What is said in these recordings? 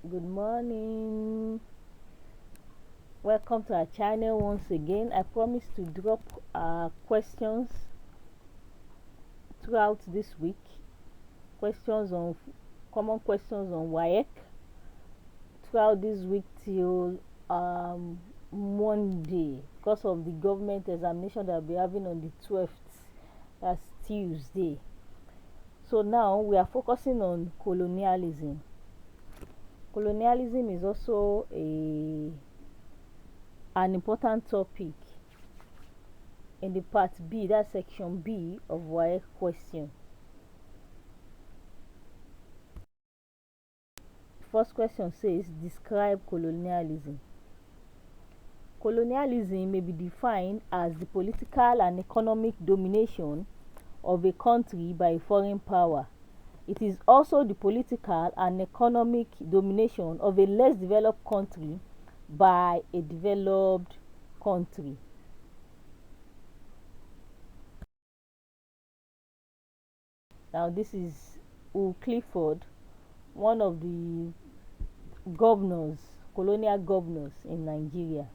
Good morning. Welcome to our channel once again. I promise to drop questions throughout this week. Questions on common questions on Waec throughout this week till Monday, because of the government examination that I'll be having on the 12th. That's Tuesday. So now we are focusing on colonialism. Colonialism is also an important topic in the part B, that's section B of Waec question. First question says, describe colonialism. Colonialism may be defined as the political and economic domination of a country by a foreign power. It is also the political and economic domination of a less developed country by a developed country. Now this is Clifford, one of the governors, colonial governors in Nigeria.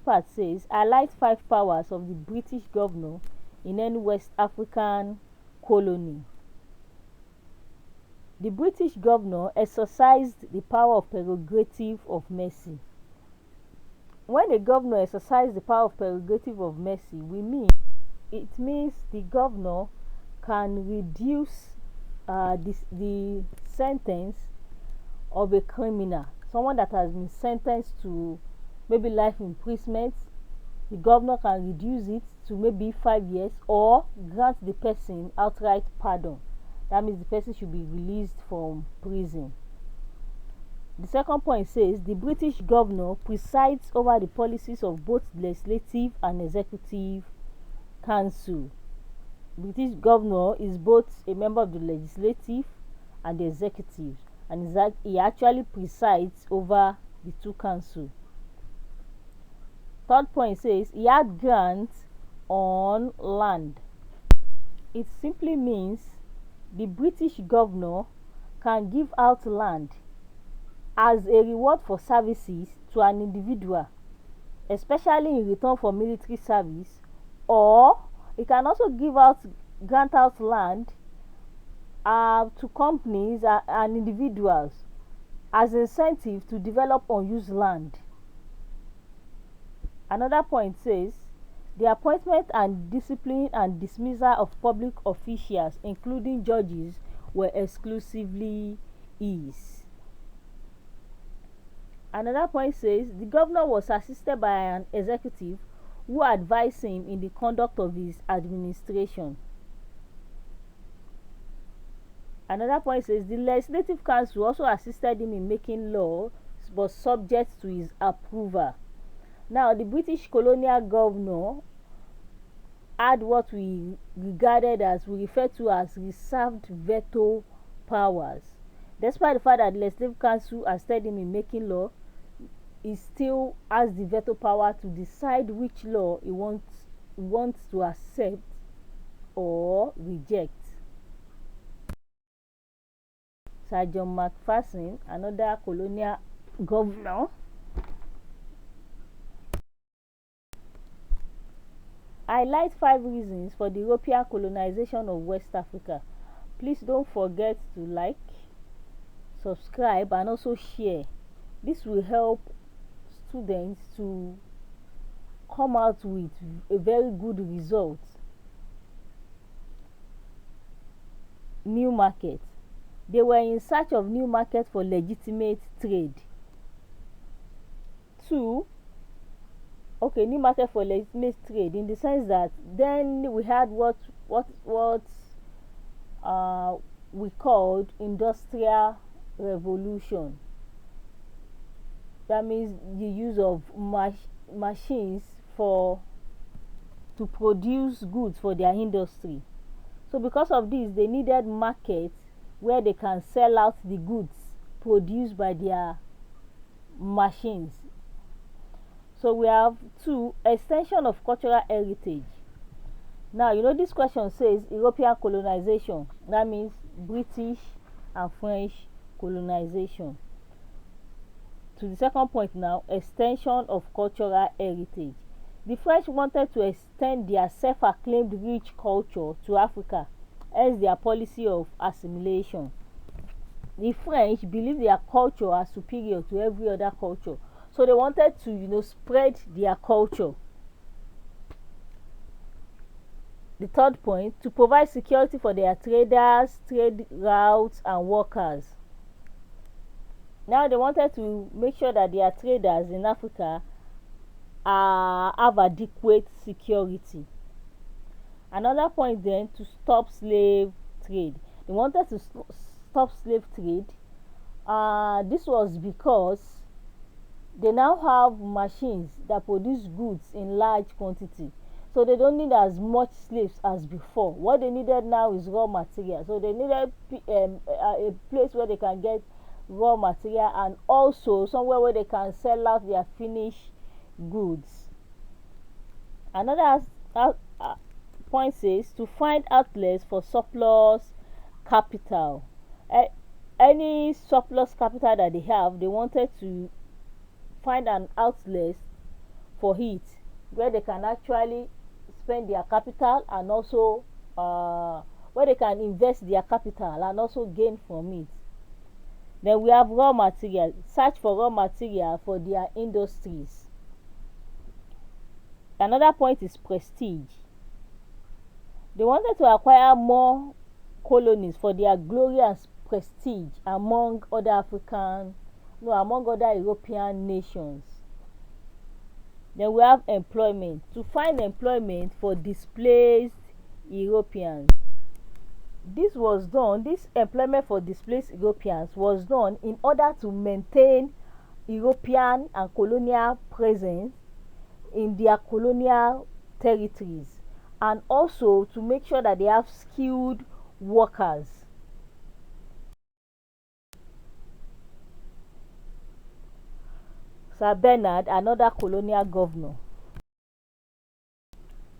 Part says, highlight 5 powers of the British governor in any West African colony. The British governor exercised the power of prerogative of mercy. When a governor exercises the power of prerogative of mercy, it means the governor can reduce the sentence of a criminal, someone that has been sentenced to maybe life imprisonment. The governor can reduce it to maybe 5 years or grant the person outright pardon. That means the person should be released from prison. The second point says the British governor presides over the policies of both legislative and executive council. British governor is both a member of the legislative and the executive, and he actually presides over the two councils. Third point says he had grants on land. It simply means the British governor can give out land as a reward for services to an individual, especially in return for military service, or he can also grant out land to companies and individuals as incentive to develop unused land. Another point says the appointment and discipline and dismissal of public officials, including judges, were exclusively his. Another point says the governor was assisted by an executive who advised him in the conduct of his administration. Another point says the legislative council also assisted him in making laws, but subject to his approval. Now, the British colonial governor had what we refer to as reserved veto powers. Despite the fact that the legislative council assisted him in making law, he still has the veto power to decide which law he wants to accept or reject. Sir John Macpherson, another colonial governor, highlight 5 reasons for the European colonization of West Africa. Please don't forget to like, subscribe, and also share. This will help students to come out with a very good result. New market. They were in search of new market for legitimate trade. 2. New market for legitimate trade, in the sense that then we had what we called industrial revolution. That means the use of machines to produce goods for their industry. So because of this, they needed markets where they can sell out the goods produced by their machines. So we have 2, extension of cultural heritage. Now, this question says European colonization. That means British and French colonization. To the second point now, extension of cultural heritage. The French wanted to extend their self-acclaimed rich culture to Africa, hence their policy of assimilation. The French believe their culture as superior to every other culture, so they wanted to spread their culture. The third point, to provide security for their traders, trade routes and workers. Now they wanted to make sure that their traders in Africa have adequate security. Another point then, to stop slave trade. They wanted to stop slave trade. This was because they now have machines that produce goods in large quantity, so they don't need as much slaves as before. What they needed now is raw material, so they needed a place where they can get raw material and also somewhere where they can sell out their finished goods. Another point says to find outlets for surplus capital. Any surplus capital that they have, they wanted to find an outlet for it where they can actually spend their capital and also where they can invest their capital and also gain from it. Then we have raw material. Search for raw material for their industries. Another point is prestige. They wanted to acquire more colonies for their glory and prestige among other among other European nations. Then we have employment. To find employment for displaced Europeans. This employment for displaced Europeans was done in order to maintain European and colonial presence in their colonial territories, and also to make sure that they have skilled workers. Sir Bernard, another colonial governor,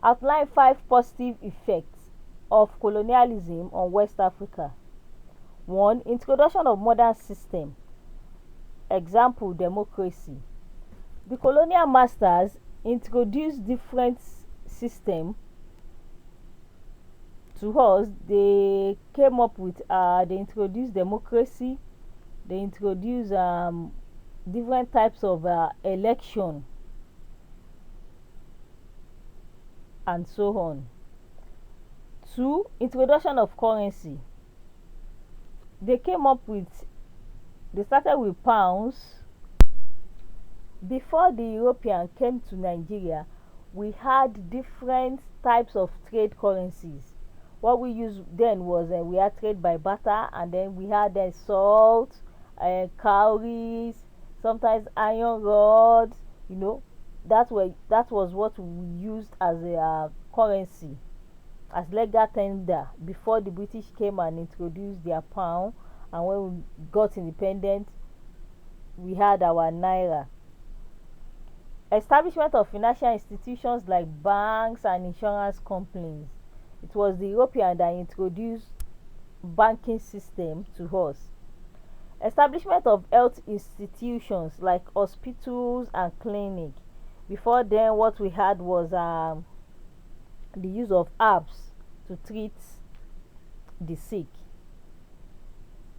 outlined 5 positive effects of colonialism on West Africa. 1. Introduction of modern system. Example, democracy. The colonial masters introduced different system to us. They came up with they introduced democracy. They introduced different types of election and so on. 2. Introduction of currency. They started with pounds. Before the European came to Nigeria, we had different types of trade currencies. What we used then was we had trade by barter, and then we had salt, cowries, sometimes iron rods. That was what we used as a currency, as legal tender, before the British came and introduced their pound. And when we got independent, we had our naira. Establishment of financial institutions like banks and insurance companies. It was the European that introduced banking system to us. Establishment of health institutions like hospitals and clinics. Before then, what we had was the use of herbs to treat the sick.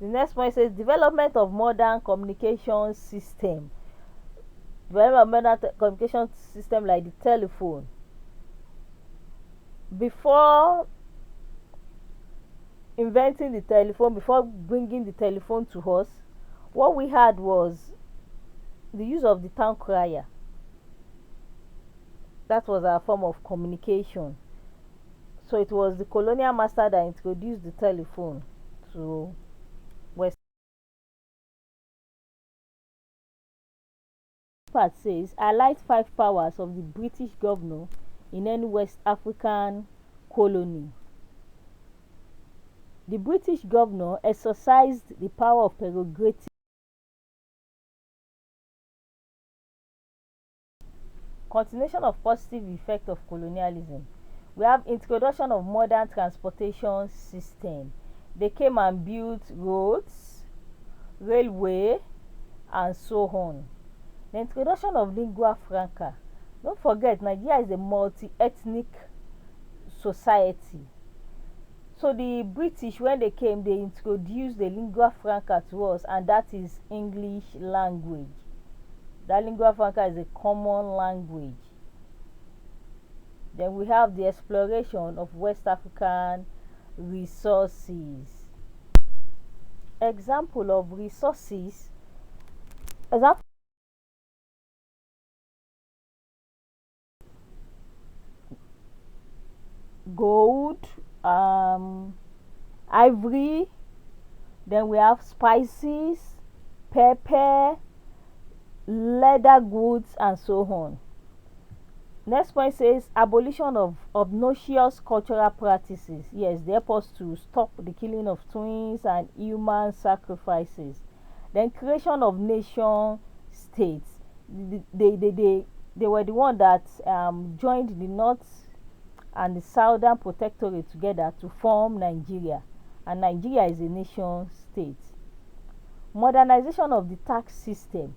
The next point says development of modern communication system. Development of modern communication system like the telephone. Before inventing the telephone, before bringing the telephone to us, what we had was the use of the town crier. That was our form of communication. So it was the colonial master that introduced the telephone to West. Part says highlight 5 powers of the British governor in any West African colony. The British governor exercised the power of prerogative. Continuation of positive effect of colonialism. We have introduction of modern transportation system. They came and built roads, railway, and so on. The introduction of lingua franca. Don't forget, Nigeria is a multi-ethnic society. So the British, when they came, they introduced the lingua franca to us, and that is English language. That lingua franca is a common language. Then we have the exploration of West African resources. Example of resources. Example: gold, ivory. Then we have spices, pepper, leather goods, and so on. Next point says abolition of obnoxious cultural practices. Yes, they help us to stop the killing of twins and human sacrifices. Then creation of nation states. They were the one that joined the north and the southern protectorate together to form Nigeria, and Nigeria is a nation state. Modernization of the tax system.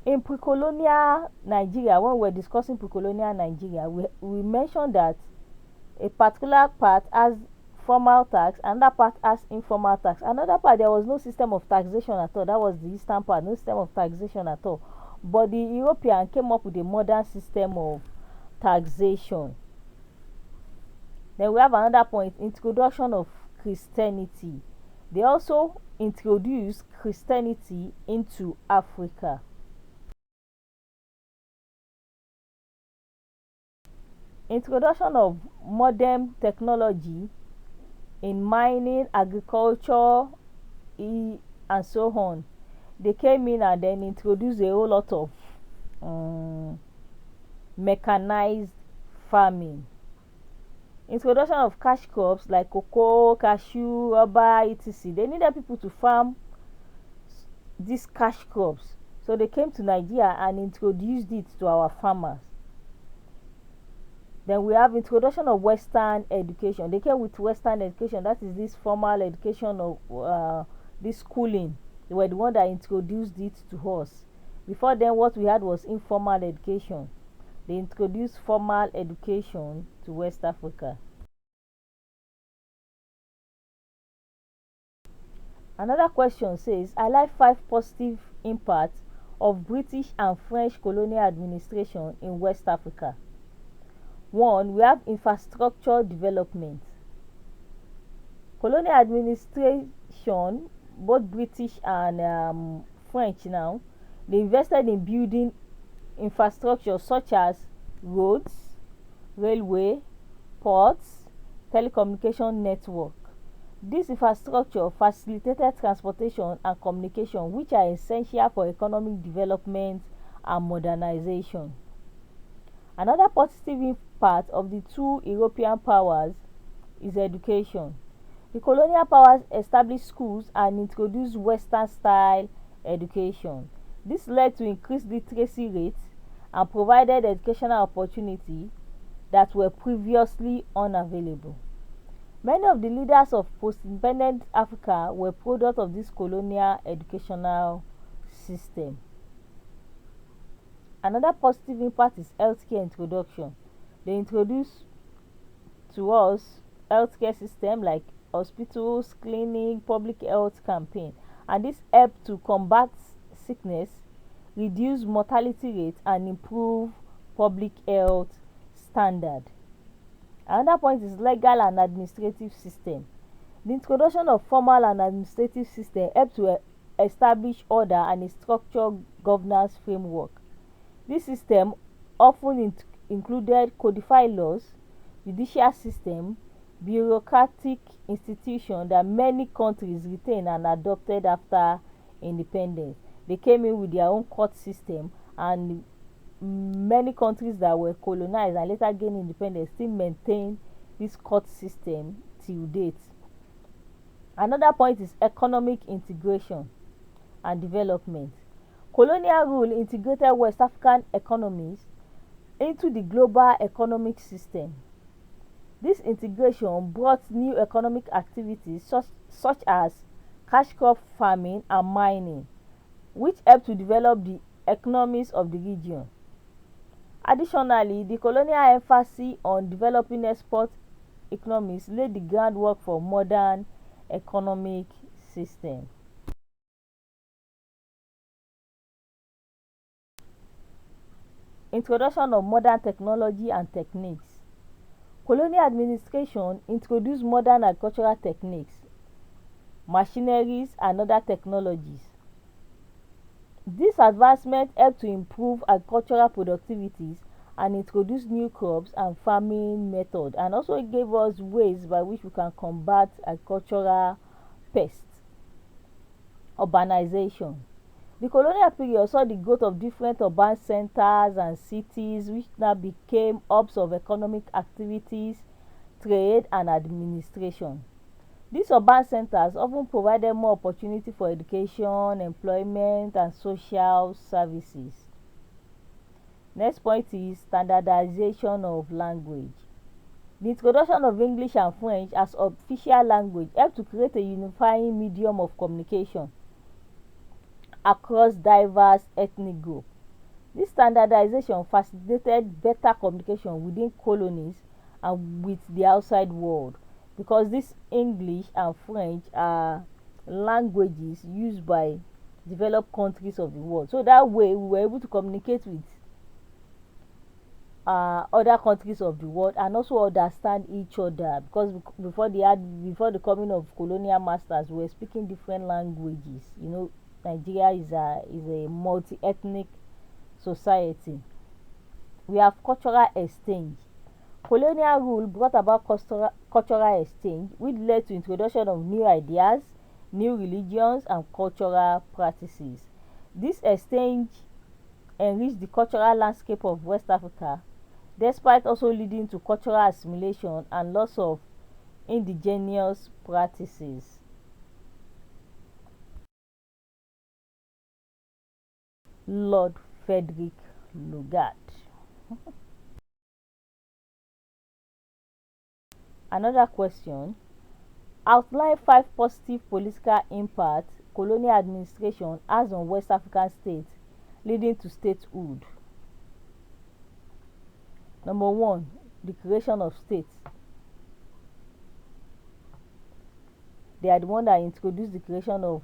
In pre-colonial Nigeria, when we were discussing pre-colonial Nigeria, we mentioned that a particular part has formal tax, another part has informal tax, another part there was no system of taxation at all. That was the eastern part, no system of taxation at all. But the European came up with a modern system of taxation. Then we have another point: introduction of Christianity. They also introduced Christianity into Africa. Introduction of modern technology in mining, agriculture, and so on. They came in and then introduced a whole lot of mechanized farming. Introduction of cash crops like cocoa, cashew, rubber, etc. They needed people to farm these cash crops, so they came to Nigeria and introduced it to our farmers. Then we have introduction of Western education. They came with Western education, that is this formal education of this schooling. They were the one that introduced it to us. Before then, what we had was informal education. They introduced formal education to West Africa. Another question says, highlight 5 positive impacts of British and French colonial administration in West Africa. 1. We have infrastructure development. Colonial administration, both British and French now, they invested in building infrastructure such as roads, railway, ports, telecommunication network. This infrastructure facilitated transportation and communication, which are essential for economic development and modernization. Another positive impact of the two European powers is education. The colonial powers established schools and introduced Western-style education. This led to increased literacy rates and provided educational opportunities that were previously unavailable. Many of the leaders of post-independent Africa were products of this colonial educational system. Another positive impact is healthcare introduction. They introduced to us healthcare system like hospitals, clinic, public health campaign, and this helped to combat sickness, reduce mortality rate, and improve public health standard. Another point is legal and administrative system. The introduction of formal and administrative system helped to establish order and a structured governance framework. This system often included codified laws, judicial system, bureaucratic institutions that many countries retained and adopted after independence. They came in with their own court system, and many countries that were colonized and later gained independence still maintain this court system till date. Another point is economic integration and development. Colonial rule integrated West African economies into the global economic system. This integration brought new economic activities such as cash crop farming and mining, which helped to develop the economies of the region. Additionally, the colonial emphasis on developing export economies laid the groundwork for modern economic system. Introduction of modern technology and techniques. Colonial administration introduced modern agricultural techniques, machineries and other technologies. This advancement helped to improve agricultural productivities and introduce new crops and farming methods, and also gave us ways by which we can combat agricultural pests. Urbanization. The colonial period saw the growth of different urban centers and cities, which now became hubs of economic activities, trade and administration. These urban centers often provided more opportunity for education, employment and social services. Next point is standardization of language. The introduction of English and French as official language helped to create a unifying medium of communication across diverse ethnic groups. This standardization facilitated better communication within colonies and with the outside world, because this English and French are languages used by developed countries of the world. So that way we were able to communicate with other countries of the world and also understand each other, because before the coming of colonial masters, we were speaking different languages. Nigeria is a multi-ethnic society. We have cultural exchange. Colonial rule brought about cultural exchange, which led to introduction of new ideas, new religions and cultural practices. This exchange enriched the cultural landscape of West Africa, despite also leading to cultural assimilation and loss of indigenous practices. Lord Frederick Lugard. Another question: outline 5 positive political impacts colonial administration has on West African states, leading to statehood. Number 1, the creation of states. They are the one that introduced the creation of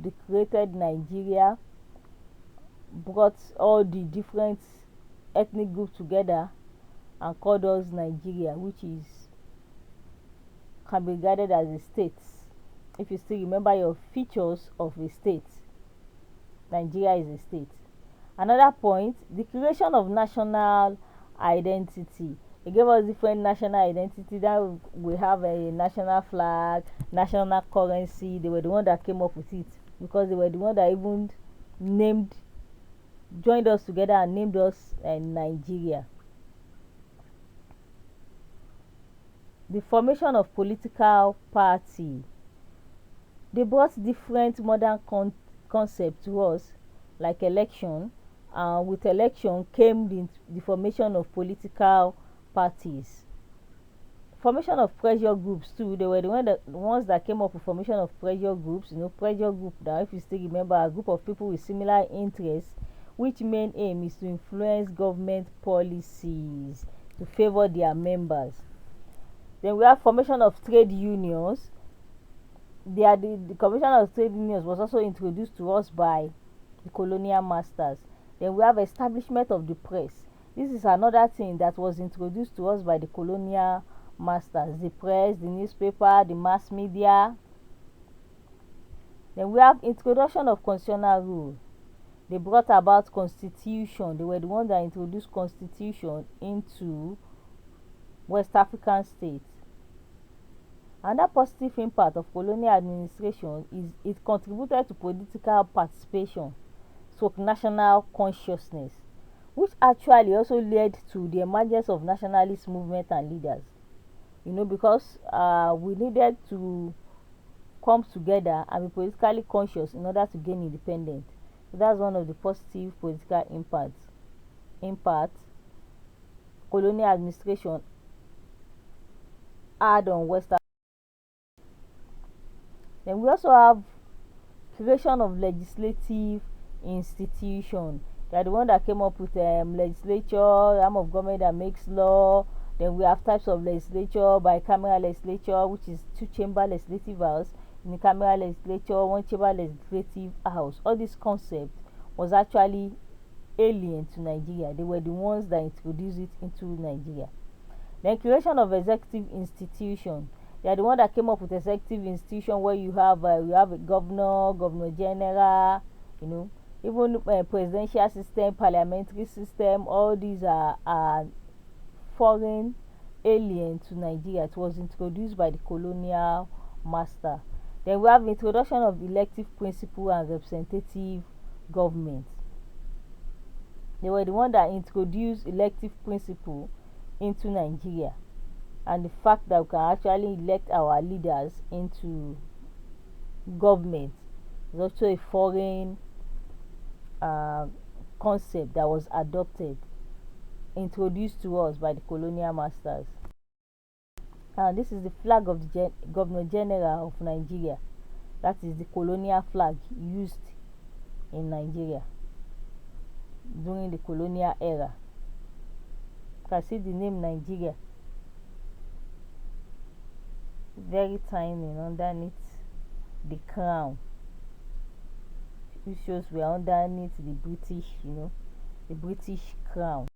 they created Nigeria, brought all the different ethnic groups together and called us Nigeria, which can be regarded as a state. If you still remember your features of a state, Nigeria is a state. Another point, the creation of national identity. It gave us different national identity. That we have a national flag, national currency. They were the one that came up with it, because they were the one that even joined us together and named us Nigeria. The formation of political party. They brought different modern concepts to us, like election. With election came the formation of political parties. Formation of pressure groups too. They were the ones that came up with formation of pressure groups. Pressure group, now if you still remember, a group of people with similar interests, which main aim is to influence government policies to favor their members. Then we have formation of trade unions. The commission of trade unions was also introduced to us by the colonial masters. Then we have establishment of the press. This is another thing that was introduced to us by the colonial masters: the press, the newspaper, the mass media. Then we have introduction of constitutional rule. They brought about constitution. They were the ones that introduced constitution into West African states. Another positive impact of colonial administration is it contributed to political participation, so national consciousness, which actually also led to the emergence of nationalist movement and leaders. Because we needed to come together and be politically conscious in order to gain independence. So that's one of the positive political impacts colonial administration had on West Africa. Then Then we also have creation of legislative institution. They are the one that came up with legislature, arm of government that makes law. Then we have types of legislature: bicameral legislature, which is two-chamber legislative house; unicameral legislature, one-chamber legislative house. All these concepts was actually alien to Nigeria. They were the ones that introduced it into Nigeria. Then creation of executive institution. They are the one that came up with executive institution, where you have a governor, governor general, you know, even presidential system, parliamentary system. All these are foreign, alien to Nigeria. It was introduced by the colonial master. Then we have introduction of elective principle and representative government. They were the one that introduced elective principle into Nigeria, and the fact that we can actually elect our leaders into government is also a foreign concept that was adopted, introduced to us by the colonial masters. And this is the flag of the Governor General of Nigeria. That is the colonial flag used in Nigeria during the colonial era. You can see the name Nigeria, very tiny underneath the crown. It shows we are underneath the British, the British crown.